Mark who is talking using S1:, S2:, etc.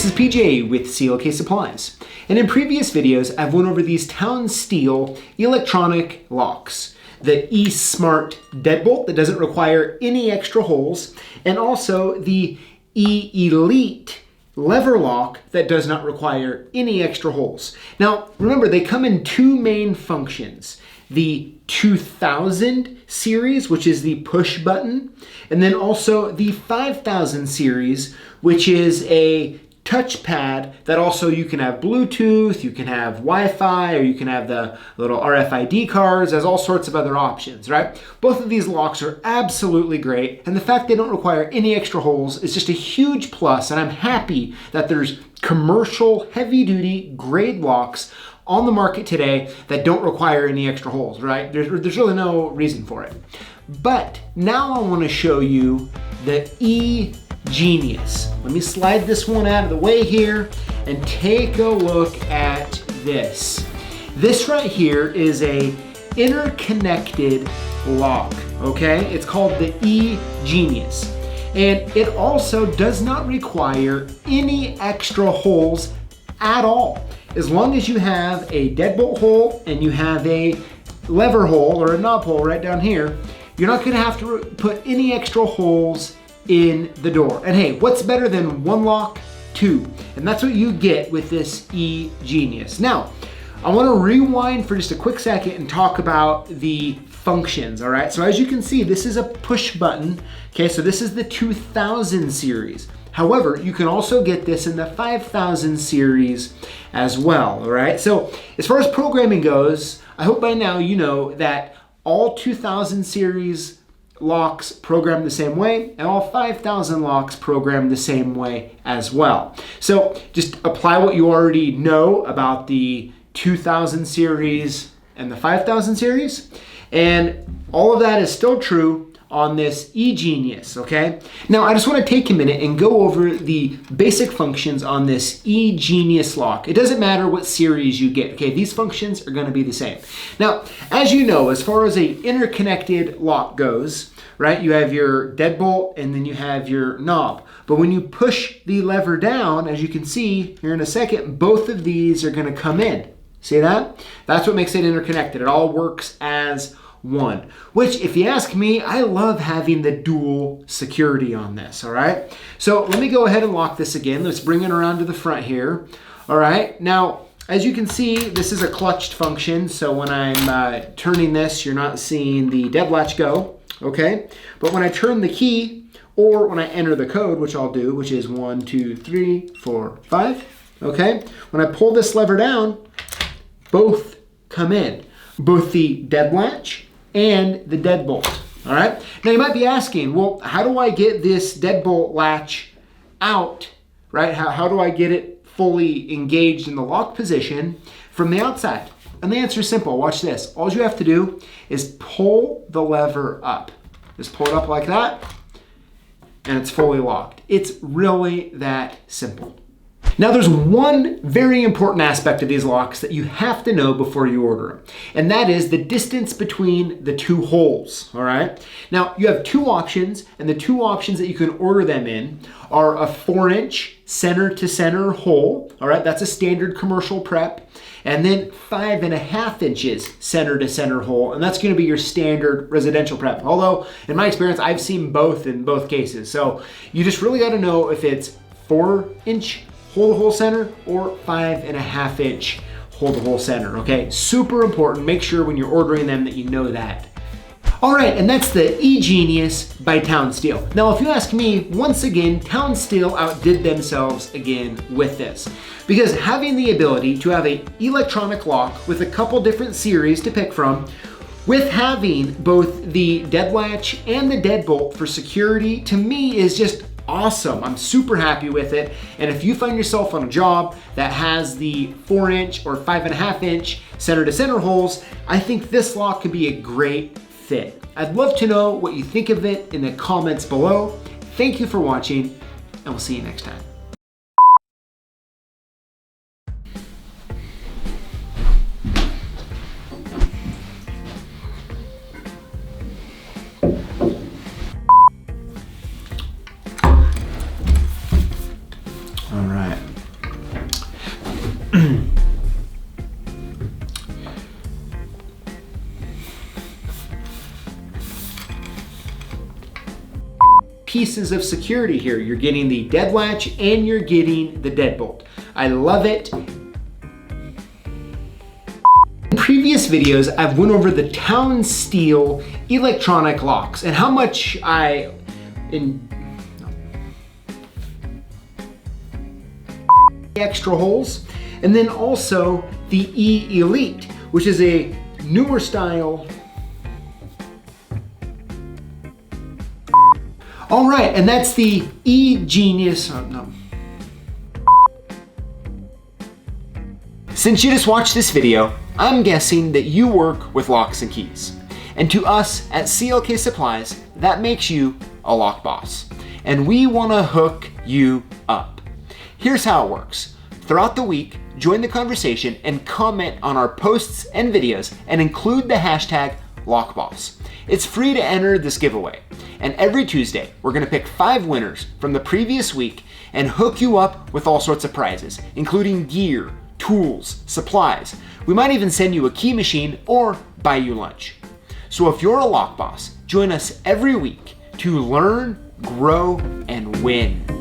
S1: this is PJ with CLKsupplies. And in previous videos, I've went over these TownSteel electronic locks. The eSmart Deadbolt that doesn't require any extra holes, and also the eElite lever lock that does not require any extra holes. Now, remember, they come in two main functions. The 2000 series, which is the push button, and then also the 5000 series, which is a touchpad that also you can have Bluetooth, you can have Wi-Fi, or you can have the little RFID cards. There's all sorts of other options, right? Both of these locks are absolutely great, and the fact they don't require any extra holes is just a huge plus, and I'm happy that there's commercial heavy-duty grade locks on the market today that don't require any extra holes, right? There's really no reason for it. But now I want to show you the eGenius. Let me slide this one out of the way here and take a look at this. This right here is a interconnected lock, okay? It's called the eGenius. And it also does not require any extra holes at all. As long as you have a deadbolt hole and you have a lever hole or a knob hole right down here, you're not gonna have to put any extra holes in the door. And hey, what's better than one lock? Two. And that's what you get with this eGenius. Now, I wanna rewind for just a quick second and talk about the functions, all right? So as you can see, this is a push button, okay? So this is the 2000 series. However, you can also get this in the 5000 series as well, all right? So as far as programming goes, I hope by now you know that all 2000 series locks program the same way, and all 5000 locks program the same way as well. So just apply what you already know about the 2000 series and the 5000 series, and all of that is still true on this eGenius, okay? Now, I just want to take a minute and go over the basic functions on this eGenius lock. It doesn't matter what series you get, okay? These functions are going to be the same. Now, as you know, as far as a interconnected lock goes, right, you have your deadbolt and then you have your knob. But when you push the lever down, as you can see here in a second, both of these are going to come in. See that? That's what makes it interconnected. It all works as one, which, if you ask me, I love having the dual security on this, all right? So let me go ahead and lock this again. Let's bring it around to the front here, all right? Now, as you can see, this is a clutched function, so when I'm turning this, you're not seeing the dead latch go, okay? But when I turn the key, or when I enter the code, which I'll do, which is 1, 2, 3, 4, 5, okay? When I pull this lever down, both come in, both the dead latch and the deadbolt, all right? Now you might be asking, well, how do I get this deadbolt latch out, right? How do I get it fully engaged in the lock position from the outside? And the answer is simple, watch this. All you have to do is pull the lever up. Just pull it up like that, and it's fully locked. It's really that simple. Now there's one very important aspect of these locks that you have to know before you order them, and that is the distance between the two holes, all right? Now you have two options, and the two options that you can order them in are a 4-inch center to center hole, all right? That's a standard commercial prep, and then 5.5 inches center to center hole, and that's gonna be your standard residential prep. Although in my experience, I've seen both in both cases. So you just really gotta know if it's 4-inch hold the hole center or 5.5 inch hold the hole center, okay? Super important, make sure when you're ordering them that you know that. All right, and that's the eGenius by TownSteel. Now, if you ask me, once again, TownSteel outdid themselves again with this. Because having the ability to have an electronic lock with a couple different series to pick from, with having both the dead latch and the deadbolt for security, to me is just awesome. I'm super happy with it. And if you find yourself on a job that has the 4-inch or 5.5 inch center to center holes, I think this lock could be a great fit. I'd love to know what you think of it in the comments below. Thank you for watching, and we'll see you next time. All right. pieces of security here. You're getting the dead latch and you're getting the deadbolt. I love it. In previous videos, I've went over the TownSteel electronic locks and how much extra holes, and then also the E-Elite, which is a newer style. All right, and that's the E-Genius. Since you just watched this video, I'm guessing that you work with locks and keys. And to us at CLKsupplies, that makes you a lock boss. And we wanna hook you up. Here's how it works. Throughout the week, join the conversation and comment on our posts and videos and include the hashtag lockboss. It's free to enter this giveaway. And every Tuesday, we're gonna pick 5 winners from the previous week and hook you up with all sorts of prizes, including gear, tools, supplies. We might even send you a key machine or buy you lunch. So if you're a lock boss, join us every week to learn, grow, and win.